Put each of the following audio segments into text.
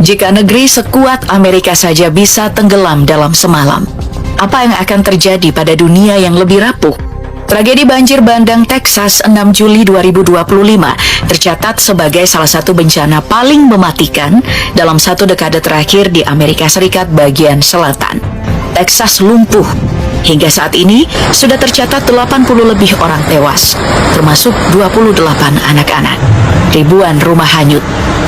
Jika negeri sekuat Amerika saja bisa tenggelam dalam semalam, apa yang akan terjadi pada dunia yang lebih rapuh? Tragedi banjir bandang Texas 6 Juli 2025 tercatat sebagai salah satu bencana paling mematikan dalam satu dekade terakhir di Amerika Serikat bagian selatan. Texas lumpuh. Hingga saat ini sudah tercatat 80 lebih orang tewas, termasuk 28 anak-anak. Ribuan rumah hanyut.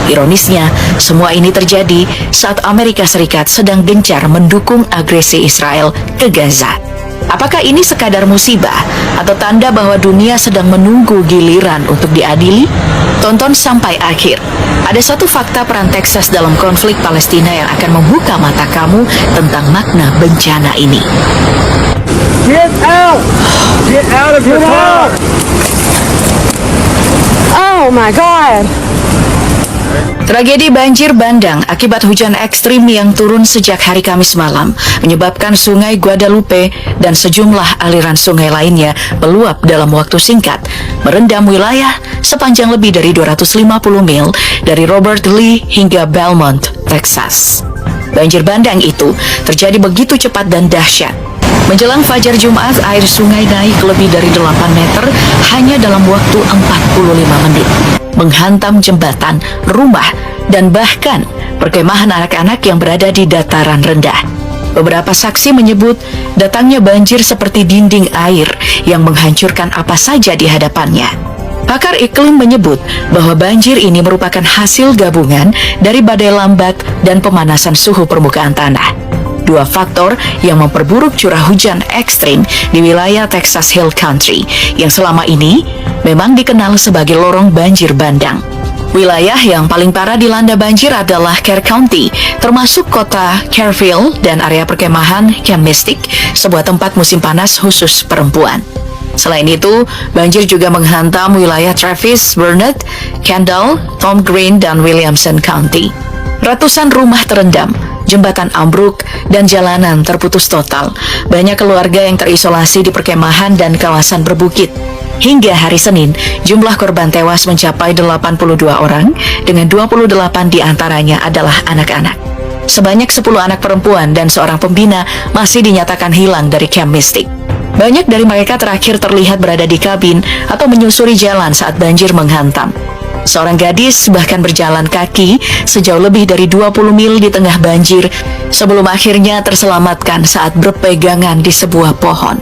Ironisnya, semua ini terjadi saat Amerika Serikat sedang gencar mendukung agresi Israel ke Gaza. Apakah ini sekadar musibah atau tanda bahwa dunia sedang menunggu giliran untuk diadili? Tonton sampai akhir. Ada satu fakta peran Texas dalam konflik Palestina yang akan membuka mata kamu tentang makna bencana ini. Get out! Get out of your car! Oh my God! Tragedi banjir bandang akibat hujan ekstrim yang turun sejak hari Kamis malam menyebabkan sungai Guadalupe dan sejumlah aliran sungai lainnya meluap dalam waktu singkat, merendam wilayah sepanjang lebih dari 250 mil dari Robert Lee hingga Belmont, Texas. Banjir bandang itu terjadi begitu cepat dan dahsyat. Menjelang fajar Jumat, air sungai naik lebih dari 8 meter hanya dalam waktu 45 menit. Menghantam jembatan, rumah, dan bahkan perkemahan anak-anak yang berada di dataran rendah. Beberapa saksi menyebut datangnya banjir seperti dinding air yang menghancurkan apa saja di hadapannya. Pakar iklim menyebut bahwa banjir ini merupakan hasil gabungan dari badai lambat dan pemanasan suhu permukaan tanah. Dua faktor yang memperburuk curah hujan ekstrim di wilayah Texas Hill Country yang selama ini memang dikenal sebagai lorong banjir bandang. Wilayah yang paling parah dilanda banjir adalah Kerr County, termasuk kota Kerrville dan area perkemahan Camp Mystic, sebuah tempat musim panas khusus perempuan. Selain itu, banjir juga menghantam wilayah Travis, Burnett, Kendall, Tom Green, dan Williamson County. Ratusan rumah terendam, jembatan ambruk, dan jalanan terputus total. Banyak keluarga yang terisolasi di perkemahan dan kawasan berbukit. Hingga hari Senin, jumlah korban tewas mencapai 82 orang, dengan 28 diantaranya adalah anak-anak. Sebanyak 10 anak perempuan dan seorang pembina masih dinyatakan hilang dari Camp Mystic. Banyak dari mereka terakhir terlihat berada di kabin atau menyusuri jalan saat banjir menghantam. Seorang gadis bahkan berjalan kaki sejauh lebih dari 20 mil di tengah banjir sebelum akhirnya terselamatkan saat berpegangan di sebuah pohon.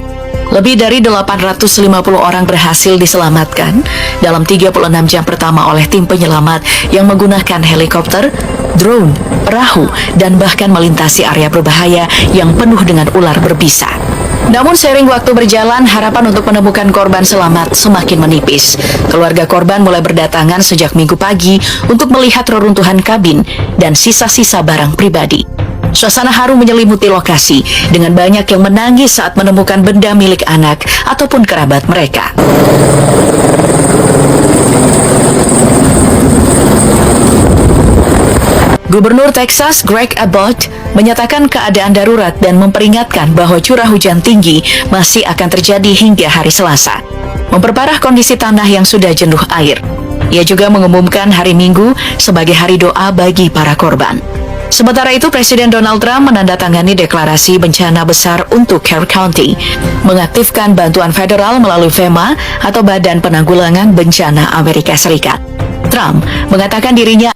Lebih dari 850 orang berhasil diselamatkan dalam 36 jam pertama oleh tim penyelamat yang menggunakan helikopter, drone, perahu, dan bahkan melintasi area berbahaya yang penuh dengan ular berbisa. Namun seiring waktu berjalan, harapan untuk menemukan korban selamat semakin menipis. Keluarga korban mulai berdatangan sejak Minggu pagi untuk melihat reruntuhan kabin dan sisa-sisa barang pribadi. Suasana haru menyelimuti lokasi dengan banyak yang menangis saat menemukan benda milik anak ataupun kerabat mereka. Gubernur Texas Greg Abbott menyatakan keadaan darurat dan memperingatkan bahwa curah hujan tinggi masih akan terjadi hingga hari Selasa, memperparah kondisi tanah yang sudah jenuh air. Ia juga mengumumkan hari Minggu sebagai hari doa bagi para korban. Sementara itu, Presiden Donald Trump menandatangani deklarasi bencana besar untuk Kerr County, mengaktifkan bantuan federal melalui FEMA atau Badan Penanggulangan Bencana Amerika Serikat. Trump mengatakan dirinya